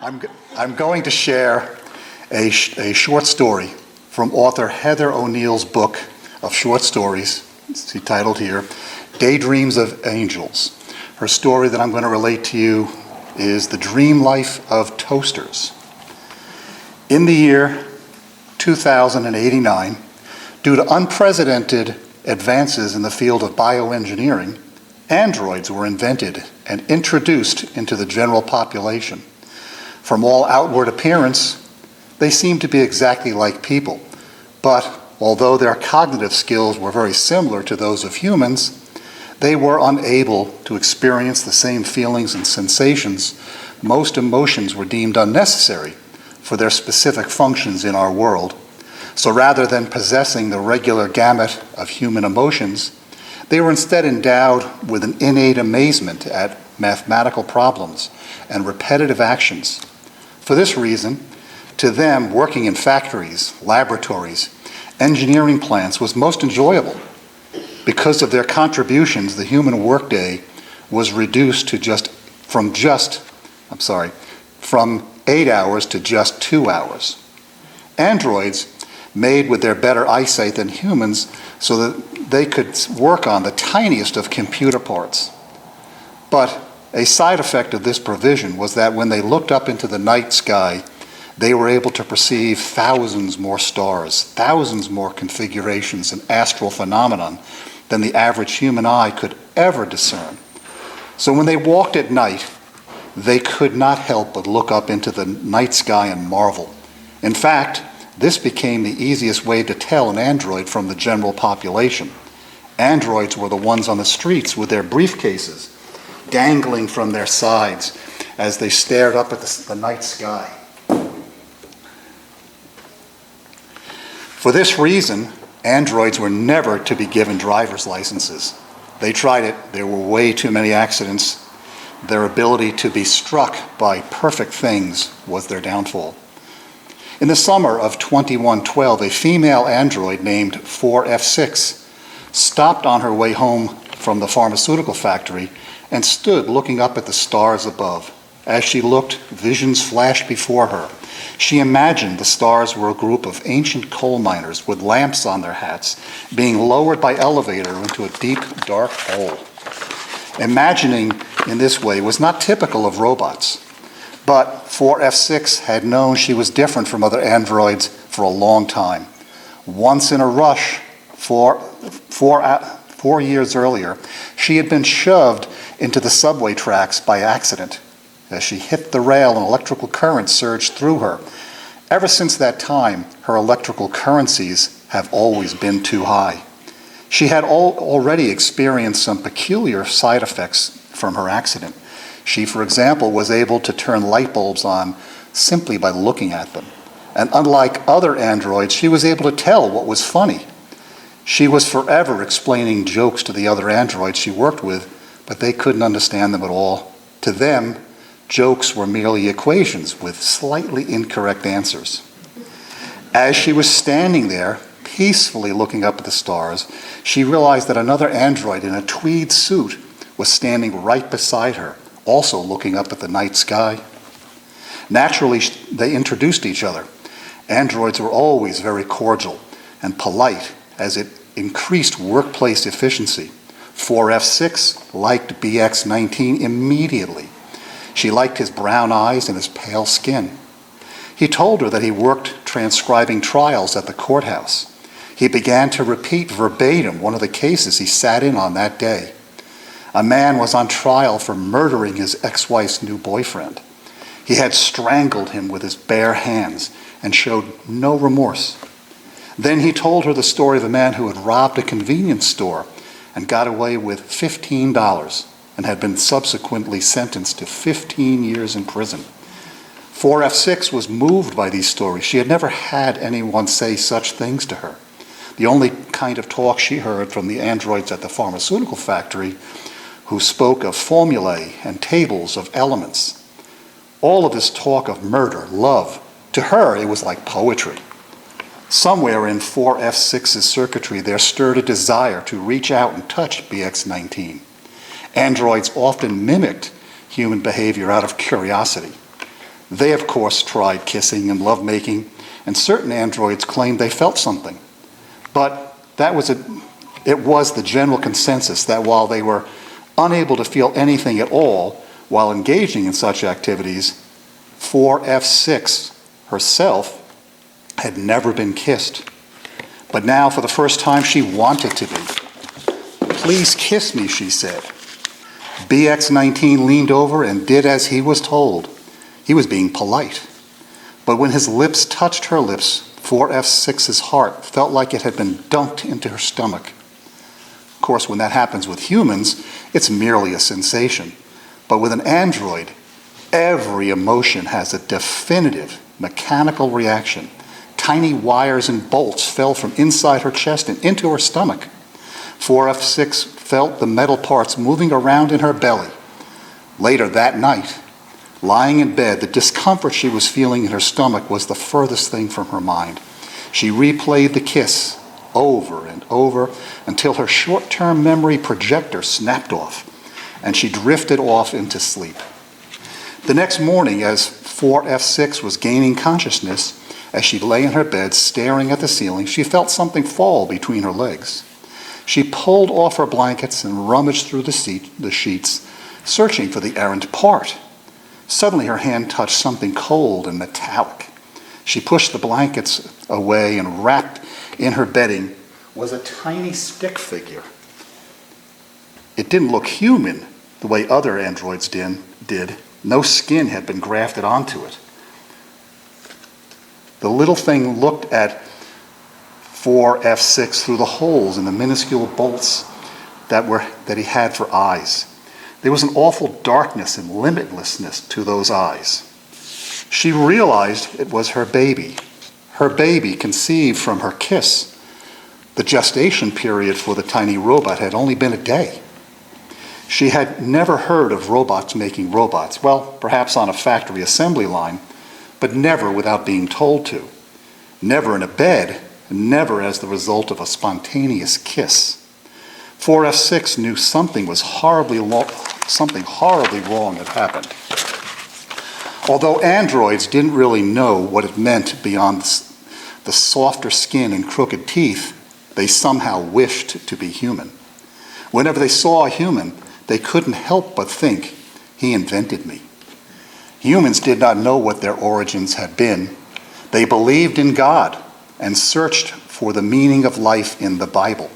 I'm going to share a short story from author Heather O'Neill's book of short stories, it's titled here, Daydreams of Angels. Her story that I'm going to relate to you is The Dream Life of Toasters. In the year 2089, due to unprecedented advances in the field of bioengineering, androids were invented and introduced into the general population. From all outward appearance, they seemed to be exactly like people, but although their cognitive skills were very similar to those of humans, they were unable to experience the same feelings and sensations. Most emotions were deemed unnecessary for their specific functions in our world. So rather than possessing the regular gamut of human emotions, they were instead endowed with an innate amazement at mathematical problems and repetitive actions. For this reason, to them, working in factories, laboratories, engineering plants was most enjoyable. Because of their contributions, the human workday was reduced to from 8 hours to just 2 hours. Androids, made with their better eyesight than humans so that they could work on the tiniest of computer parts. But a side effect of this provision was that when they looked up into the night sky, they were able to perceive thousands more stars, thousands more configurations and astral phenomenon than the average human eye could ever discern. So when they walked at night, they could not help but look up into the night sky and marvel. In fact, this became the easiest way to tell an android from the general population. Androids were the ones on the streets with their briefcases dangling from their sides as they stared up at the night sky. For this reason, androids were never to be given driver's licenses. They tried it. There were way too many accidents. Their ability to be struck by perfect things was their downfall. In the summer of 2112, a female android named 4F6 stopped on her way home from the pharmaceutical factory and stood looking up at the stars above. As she looked, visions flashed before her. She imagined the stars were a group of ancient coal miners with lamps on their hats being lowered by elevator into a deep, dark hole. Imagining in this way was not typical of robots, but 4F6 had known she was different from other androids for a long time. Once in a rush, 4 years earlier, she had been shoved into the subway tracks by accident. As she hit the rail, an electrical current surged through her. Ever since that time, her electrical currencies have always been too high. She had already experienced some peculiar side effects from her accident. She, for example, was able to turn light bulbs on simply by looking at them. And unlike other androids, she was able to tell what was funny. She was forever explaining jokes to the other androids she worked with, but they couldn't understand them at all. To them, jokes were merely equations with slightly incorrect answers. As she was standing there, peacefully looking up at the stars, she realized that another android in a tweed suit was standing right beside her, also looking up at the night sky. Naturally, they introduced each other. Androids were always very cordial and polite, as it increased workplace efficiency. 4F6 liked BX19 immediately. She liked his brown eyes and his pale skin. He told her that he worked transcribing trials at the courthouse. He began to repeat verbatim one of the cases he sat in on that day. A man was on trial for murdering his ex-wife's new boyfriend. He had strangled him with his bare hands and showed no remorse. Then he told her the story of a man who had robbed a convenience store and got away with $15 and had been subsequently sentenced to 15 years in prison. 4F6 was moved by these stories. She had never had anyone say such things to her. The only kind of talk she heard from the androids at the pharmaceutical factory, who spoke of formulae and tables of elements. All of this talk of murder, love, to her it was like poetry. Somewhere in 4F6's circuitry there stirred a desire to reach out and touch BX19. Androids often mimicked human behavior out of curiosity. They, of course, tried kissing and lovemaking, and certain androids claimed they felt something. But it was the general consensus that while they were unable to feel anything at all while engaging in such activities, 4F6 herself had never been kissed. But now, for the first time, she wanted to be. "Please kiss me," she said. BX-19 leaned over and did as he was told. He was being polite. But when his lips touched her lips, 4F6's heart felt like it had been dunked into her stomach. Of course, when that happens with humans, it's merely a sensation. But with an android, every emotion has a definitive mechanical reaction. Tiny wires and bolts fell from inside her chest and into her stomach. 4F6 felt the metal parts moving around in her belly. Later that night, lying in bed, the discomfort she was feeling in her stomach was the furthest thing from her mind. She replayed the kiss over and over until her short-term memory projector snapped off, and she drifted off into sleep. The next morning, as 4F6 was gaining consciousness, as she lay in her bed staring at the ceiling, she felt something fall between her legs. She pulled off her blankets and rummaged through the sheets, searching for the errant part. Suddenly her hand touched something cold and metallic. She pushed the blankets away, and wrapped in her bedding was a tiny stick figure. It didn't look human the way other androids did. No skin had been grafted onto it. The little thing looked at 4F6 through the holes in the minuscule bolts that he had for eyes. There was an awful darkness and limitlessness to those eyes. She realized it was her baby conceived from her kiss. The gestation period for the tiny robot had only been a day. She had never heard of robots making robots, well, perhaps on a factory assembly line, but never without being told to. Never in a bed, never as the result of a spontaneous kiss. 4F6 knew something horribly wrong had happened. Although androids didn't really know what it meant beyond the softer skin and crooked teeth, they somehow wished to be human. Whenever they saw a human, they couldn't help but think, "He invented me." Humans did not know what their origins had been. They believed in God and searched for the meaning of life in the Bible.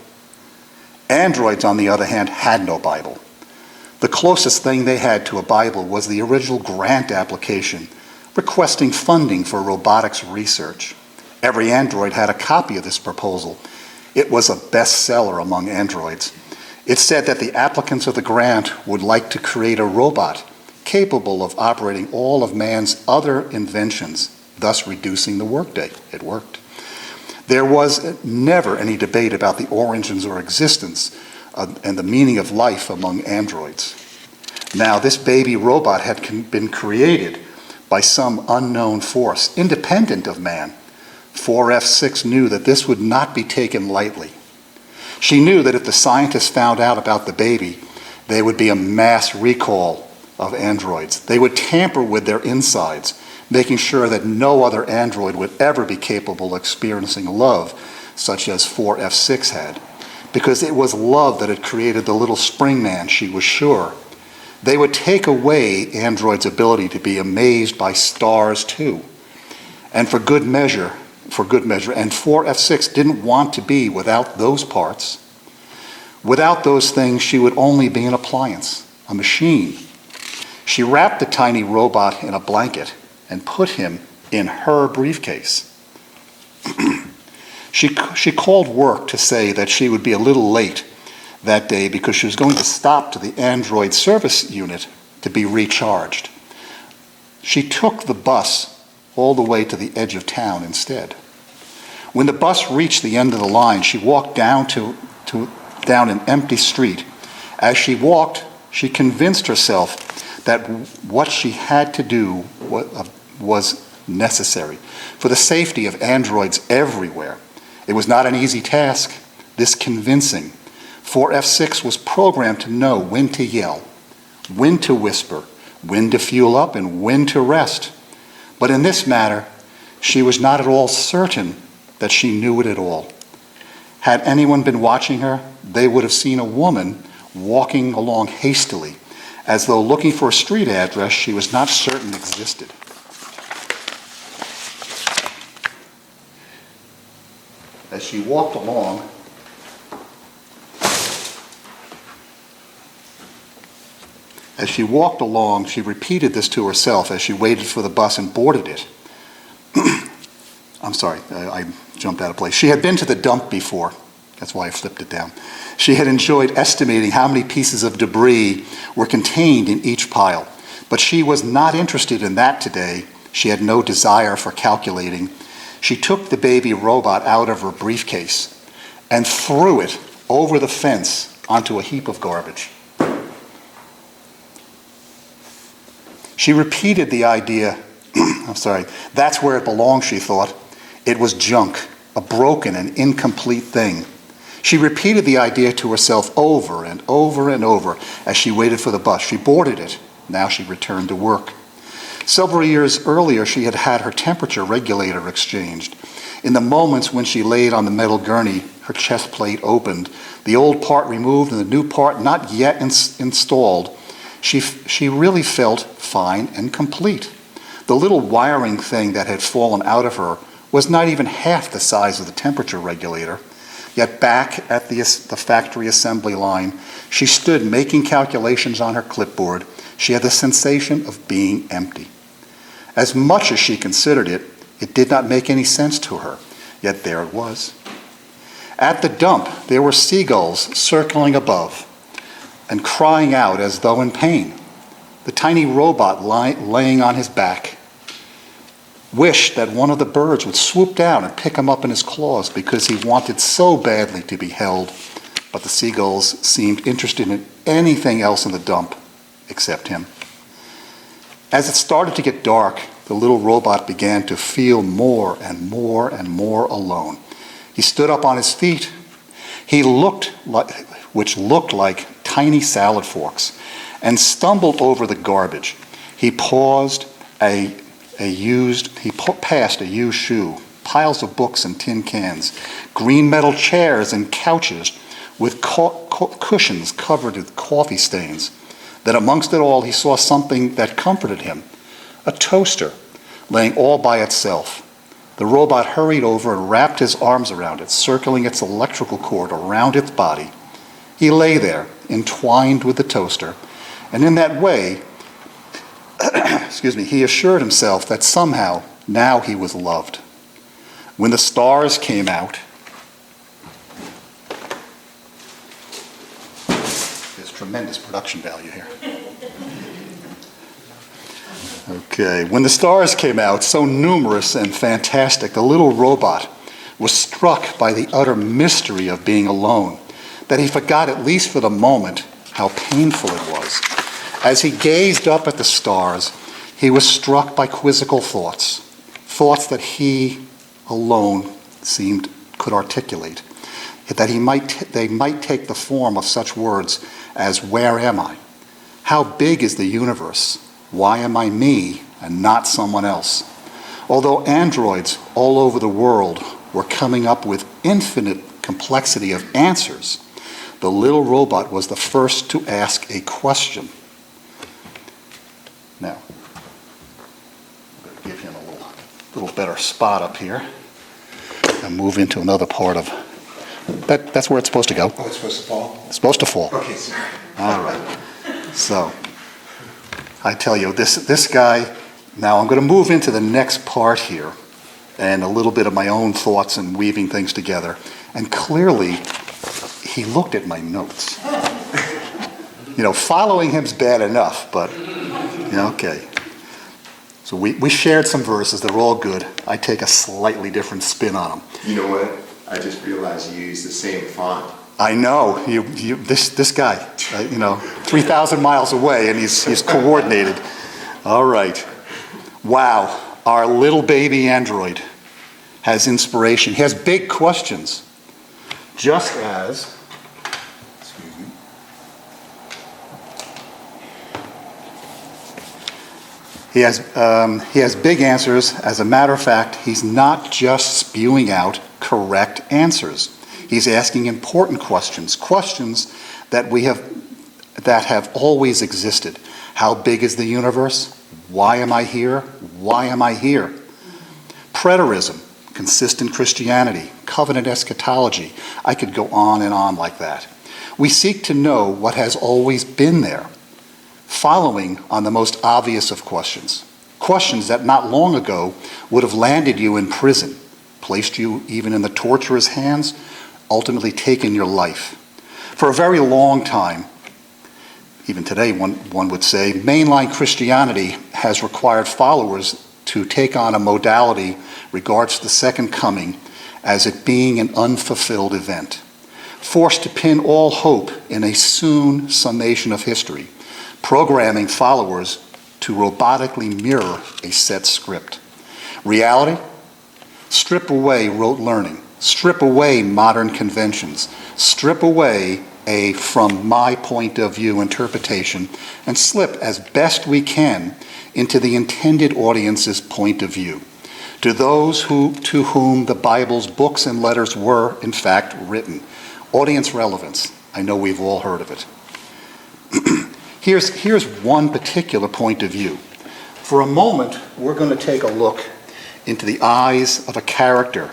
Androids, on the other hand, had no Bible. The closest thing they had to a Bible was the original grant application requesting funding for robotics research. Every android had a copy of this proposal. It was a bestseller among androids. It said that the applicants of the grant would like to create a robot capable of operating all of man's other inventions, thus reducing the workday. It worked. There was never any debate about the origins or existence and the meaning of life among androids. Now, this baby robot had been created by some unknown force, independent of man. 4F6 knew that this would not be taken lightly. She knew that if the scientists found out about the baby, there would be a mass recall of androids. They would tamper with their insides, making sure that no other android would ever be capable of experiencing love, such as 4F6 had. Because it was love that had created the little spring man, she was sure. They would take away androids' ability to be amazed by stars too. And for good measure, and 4F6 didn't want to be without those parts. Without those things, she would only be an appliance, a machine. She wrapped the tiny robot in a blanket and put him in her briefcase. She called work to say that she would be a little late that day because she was going to stop to the Android service unit to be recharged. She took the bus all the way to the edge of town instead. When the bus reached the end of the line, she walked down an empty street. As she walked, she convinced herself that what she had to do was necessary for the safety of androids everywhere. It was not an easy task, this convincing. 4F6 was programmed to know when to yell, when to whisper, when to fuel up, and when to rest. But in this matter, she was not at all certain that she knew it at all. Had anyone been watching her, they would have seen a woman walking along hastily, as though looking for a street address she was not certain existed. As she walked along, she repeated this to herself as she waited for the bus and boarded it. I'm sorry, I jumped out of place. She had been to the dump before. That's why I flipped it down. She had enjoyed estimating how many pieces of debris were contained in each pile. But she was not interested in that today. She had no desire for calculating. She took the baby robot out of her briefcase and threw it over the fence onto a heap of garbage. She repeated the idea, that's where it belonged, she thought. It was junk, a broken and incomplete thing. She repeated the idea to herself over and over and over as she waited for the bus. She boarded it. Now she returned to work. Several years earlier, she had had her temperature regulator exchanged. In the moments when she laid on the metal gurney, her chest plate opened, the old part removed and the new part not yet installed, she really felt fine and complete. The little wiring thing that had fallen out of her was not even half the size of the temperature regulator. Yet back at the factory assembly line, she stood making calculations on her clipboard. She had the sensation of being empty. As much as she considered it, it did not make any sense to her. Yet there it was. At the dump, there were seagulls circling above and crying out as though in pain. The tiny robot laying on his back wished that one of the birds would swoop down and pick him up in his claws because he wanted so badly to be held, but the seagulls seemed interested in anything else in the dump except him. As it started to get dark, the little robot began to feel more and more and more alone. He stood up on his feet. Which looked like tiny salad forks, and stumbled over the garbage. He passed a used shoe, piles of books and tin cans, green metal chairs and couches with cushions covered with coffee stains. Then amongst it all, he saw something that comforted him, a toaster laying all by itself. The robot hurried over and wrapped his arms around it, circling its electrical cord around its body. He lay there, entwined with the toaster, and in that way, he assured himself that somehow now he was loved. When the stars came out, there's tremendous production value here. Okay, when the stars came out, so numerous and fantastic, the little robot was struck by the utter mystery of being alone, that he forgot, at least for the moment, how painful it was. As he gazed up at the stars, he was struck by quizzical thoughts that he alone could articulate, that they might take the form of such words as, where am I? How big is the universe? Why am I me and not someone else? Although androids all over the world were coming up with infinite complexity of answers, the little robot was the first to ask a question. Now, I'm going to give him a little better spot up here and move into another part of that's where it's supposed to go. Oh, it's supposed to fall? It's supposed to fall. Okay, sorry. All right. So, I tell you, this guy, now I'm going to move into the next part here and a little bit of my own thoughts and weaving things together. And clearly, he looked at my notes. Following him's bad enough, but, okay. So we shared some verses. They're all good. I take a slightly different spin on them. You know what? I just realized you use the same font. I know. This guy, 3,000 miles away, and he's coordinated. All right. Wow. Our little baby android has inspiration. He has big questions. Just as, He has big answers. As a matter of fact, he's not just spewing out correct answers. He's asking important questions, questions that have always existed. How big is the universe? Why am I here? Why am I here? Preterism, consistent Christianity, covenant eschatology. I could go on and on like that. We seek to know what has always been there, following on the most obvious of questions. Questions that not long ago would have landed you in prison, placed you even in the torturer's hands, ultimately taken your life. For a very long time, even today one would say, mainline Christianity has required followers to take on a modality regards to the second coming as it being an unfulfilled event, forced to pin all hope in a soon summation of history, programming followers to robotically mirror a set script. Reality? Strip away rote learning, strip away modern conventions, strip away a from my point of view interpretation, and slip as best we can into the intended audience's point of view, to those to whom the Bible's books and letters were, in fact, written. Audience relevance. I know we've all heard of it. Here's one particular point of view. For a moment, we're going to take a look into the eyes of a character.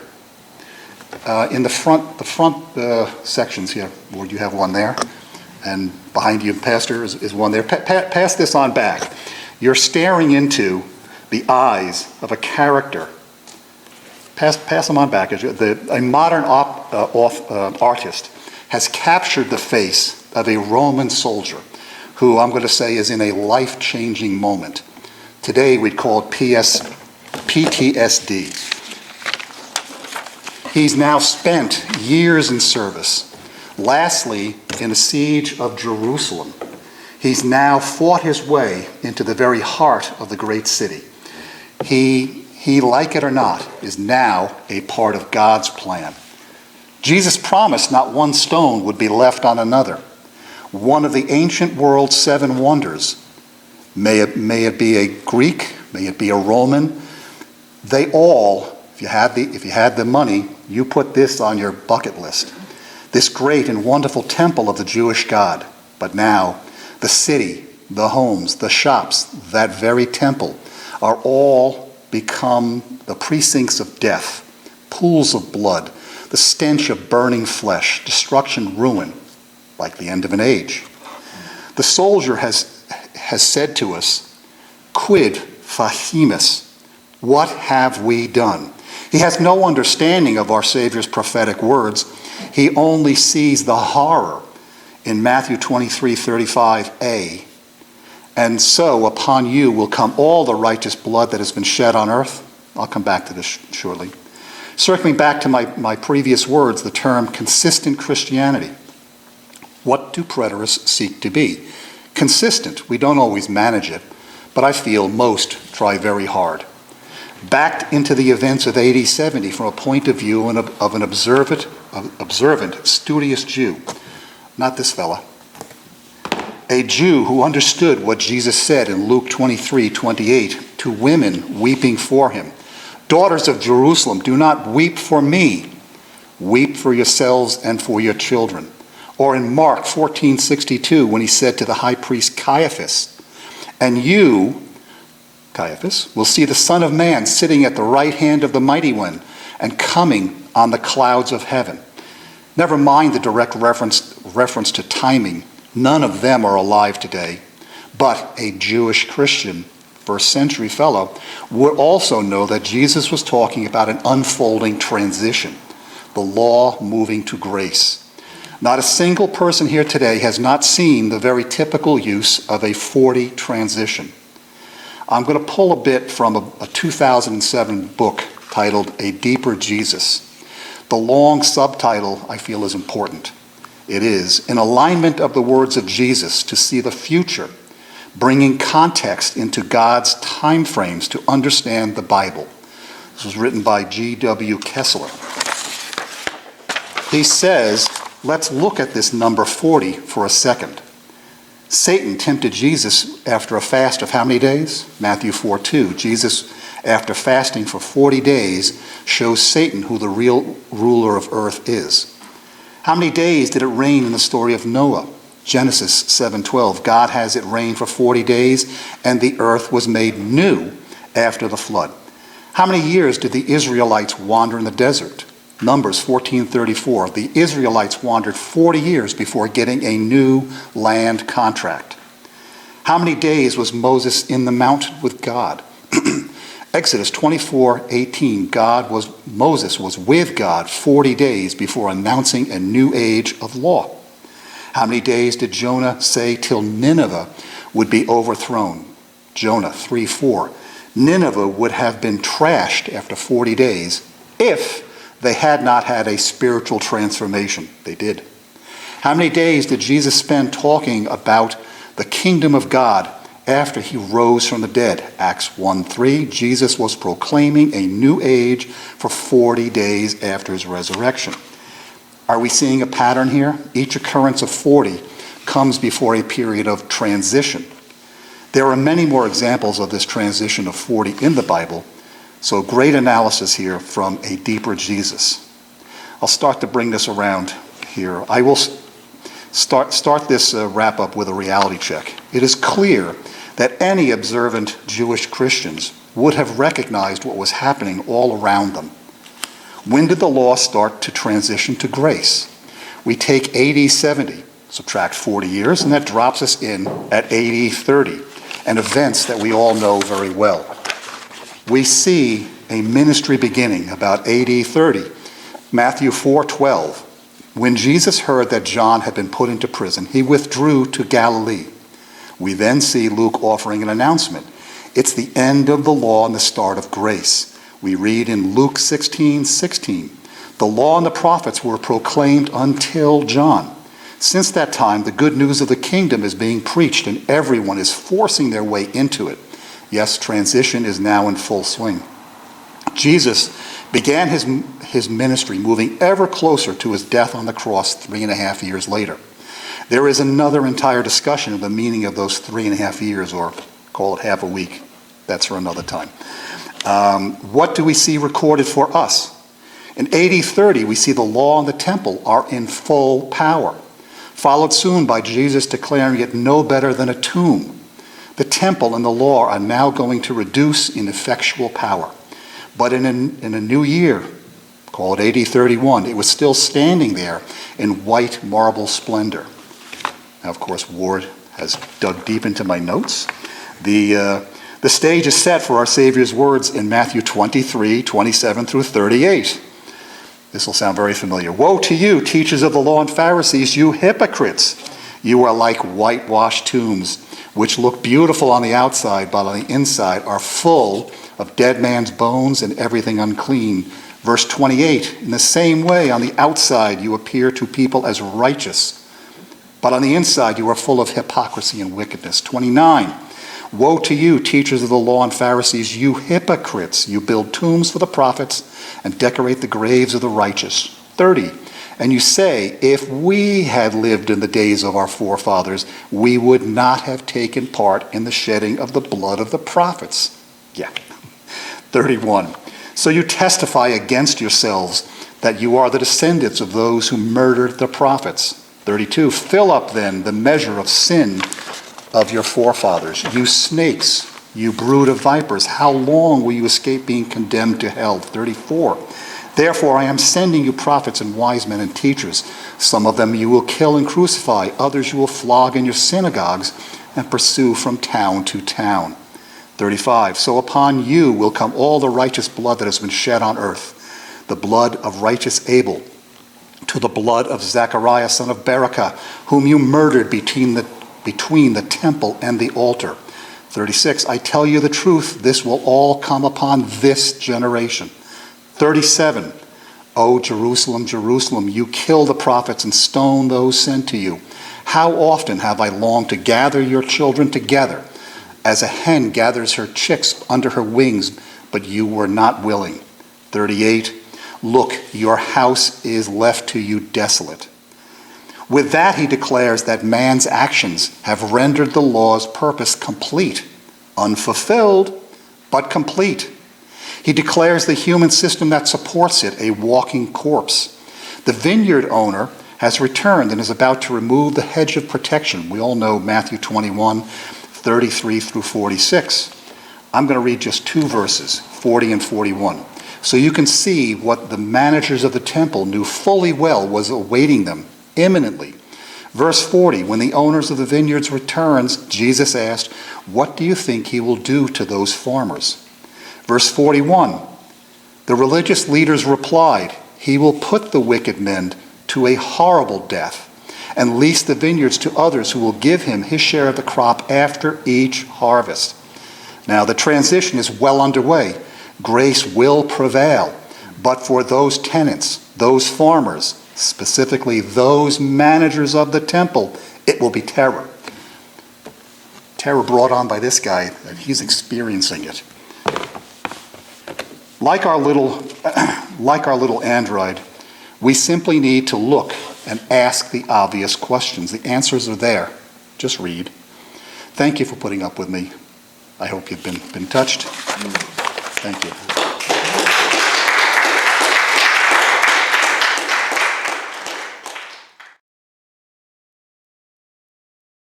In the front sections here, Lord, you have one there, and behind you, Pastor, is one there. Pass this on back. You're staring into the eyes of a character. Pass them on back. A modern artist has captured the face of a Roman soldier who I'm going to say is in a life-changing moment. Today we'd call it PTSD. He's now spent years in service. Lastly, in a siege of Jerusalem, he's now fought his way into the very heart of the great city. He, like it or not, is now a part of God's plan. Jesus promised not one stone would be left on another. One of the ancient world's 7 wonders, may it be a Greek, may it be a Roman, they all, if you had the money, you put this on your bucket list. This great and wonderful temple of the Jewish God. But now, the city, the homes, the shops, that very temple are all become the precincts of death, pools of blood, the stench of burning flesh, destruction, ruin, like the end of an age. The soldier has said to us, quid facimus? What have we done? He has no understanding of our Savior's prophetic words. He only sees the horror in Matthew 23:35a. And so upon you will come all the righteous blood that has been shed on earth. I'll come back to this shortly. Circling back to my previous words, the term consistent Christianity. What do preterists seek to be? Consistent. We don't always manage it, but I feel most try very hard. Backed into the events of AD 70 from a point of view of an observant, studious Jew. Not this fella. A Jew who understood what Jesus said in Luke 23:28 to women weeping for him. Daughters of Jerusalem, do not weep for me. Weep for yourselves and for your children. Or in Mark 14:62 when he said to the high priest Caiaphas, and you, Caiaphas, will see the Son of Man sitting at the right hand of the Mighty One and coming on the clouds of heaven. Never mind the direct reference to timing. None of them are alive today. But a Jewish Christian, first century fellow, would also know that Jesus was talking about an unfolding transition, the law moving to grace. Not a single person here today has not seen the very typical use of a 40 transition. I'm going to pull a bit from a 2007 book titled A Deeper Jesus. The long subtitle, I feel, is important. It is, in alignment of the words of Jesus to see the future, bringing context into God's time frames to understand the Bible. This was written by G.W. Kessler. He says, let's look at this number 40 for a second. Satan tempted Jesus after a fast of how many days? Matthew 4:2. Jesus, after fasting for 40 days, shows Satan who the real ruler of earth is. How many days did it rain in the story of Noah? Genesis 7:12. God has it rain for 40 days, and the earth was made new after the flood. How many years did the Israelites wander in the desert? Numbers 14:34. The Israelites wandered 40 years before getting a new land contract. How many days was Moses in the mountain with God? Exodus 24:18. Moses was with God 40 days before announcing a new age of law. How many days did Jonah say till Nineveh would be overthrown? Jonah 3:4. Nineveh would have been trashed after 40 days if they had not had a spiritual transformation. They did. How many days did Jesus spend talking about the kingdom of God after he rose from the dead? Acts 1:3. Jesus was proclaiming a new age for 40 days after his resurrection. Are we seeing a pattern here? Each occurrence of 40 comes before a period of transition. There are many more examples of this transition of 40 in the Bible, so great analysis here from a deeper Jesus. I'll start to bring this around here. I will start this wrap up with a reality check. It is clear that any observant Jewish Christians would have recognized what was happening all around them. When did the law start to transition to grace? We take AD 70, subtract 40 years, and that drops us in at AD 30, and events that we all know very well. We see a ministry beginning about AD 30. Matthew 4:12. When Jesus heard that John had been put into prison, he withdrew to Galilee. We then see Luke offering an announcement. It's the end of the law and the start of grace. We read in Luke 16:16, the law and the prophets were proclaimed until John. Since that time, the good news of the kingdom is being preached and everyone is forcing their way into it. Yes, transition is now in full swing. Jesus began his ministry moving ever closer to his death on the cross 3.5 years later. There is another entire discussion of the meaning of those 3.5 years, or call it half a week. That's for another time. What do we see recorded for us? In AD 30, we see the law and the temple are in full power, followed soon by Jesus declaring it no better than a tomb. The temple and the law are now going to reduce in effectual power. But in a new year, call it AD 31, it was still standing there in white marble splendor. Now, of course, Ward has dug deep into my notes. The stage is set for our Savior's words in Matthew 23:27 through 38. This will sound very familiar. Woe to you, teachers of the law and Pharisees, you hypocrites! You are like whitewashed tombs, which look beautiful on the outside, but on the inside are full of dead man's bones and everything unclean. Verse 28, in the same way, on the outside you appear to people as righteous, but on the inside you are full of hypocrisy and wickedness. 29, woe to you, teachers of the law and Pharisees, you hypocrites! You build tombs for the prophets and decorate the graves of the righteous. 30, and you say, if we had lived in the days of our forefathers, we would not have taken part in the shedding of the blood of the prophets. Yeah. 31, so you testify against yourselves that you are the descendants of those who murdered the prophets. 32, fill up then the measure of sin of your forefathers. You snakes, you brood of vipers, how long will you escape being condemned to hell? 34, therefore I am sending you prophets and wise men and teachers. Some of them you will kill and crucify, others you will flog in your synagogues and pursue from town to town. 35, so upon you will come all the righteous blood that has been shed on earth, the blood of righteous Abel, to the blood of Zechariah son of Berechiah, whom you murdered between the temple and the altar. 36, I tell you the truth, this will all come upon this generation. 37, O Jerusalem, Jerusalem, you kill the prophets and stone those sent to you. How often have I longed to gather your children together, as a hen gathers her chicks under her wings, but you were not willing. 38, look, your house is left to you desolate. With that, he declares that man's actions have rendered the law's purpose complete, unfulfilled, but complete. He declares the human system that supports it a walking corpse. The vineyard owner has returned and is about to remove the hedge of protection. We all know Matthew 21, 33 through 46. I'm going to read just two verses, 40 and 41, so you can see what the managers of the temple knew fully well was awaiting them imminently. Verse 40, when the owners of the vineyards returns, Jesus asked, "What do you think he will do to those farmers?" Verse 41, the religious leaders replied, "He will put the wicked men to a horrible death and lease the vineyards to others who will give him his share of the crop after each harvest." Now the transition is well underway. Grace will prevail, but for those tenants, those farmers, specifically those managers of the temple, it will be terror. Terror brought on by this guy, and he's experiencing it. Like our little android, we simply need to look and ask the obvious questions. The answers are there. Just read. Thank you for putting up with me. I hope you've been touched. Thank you.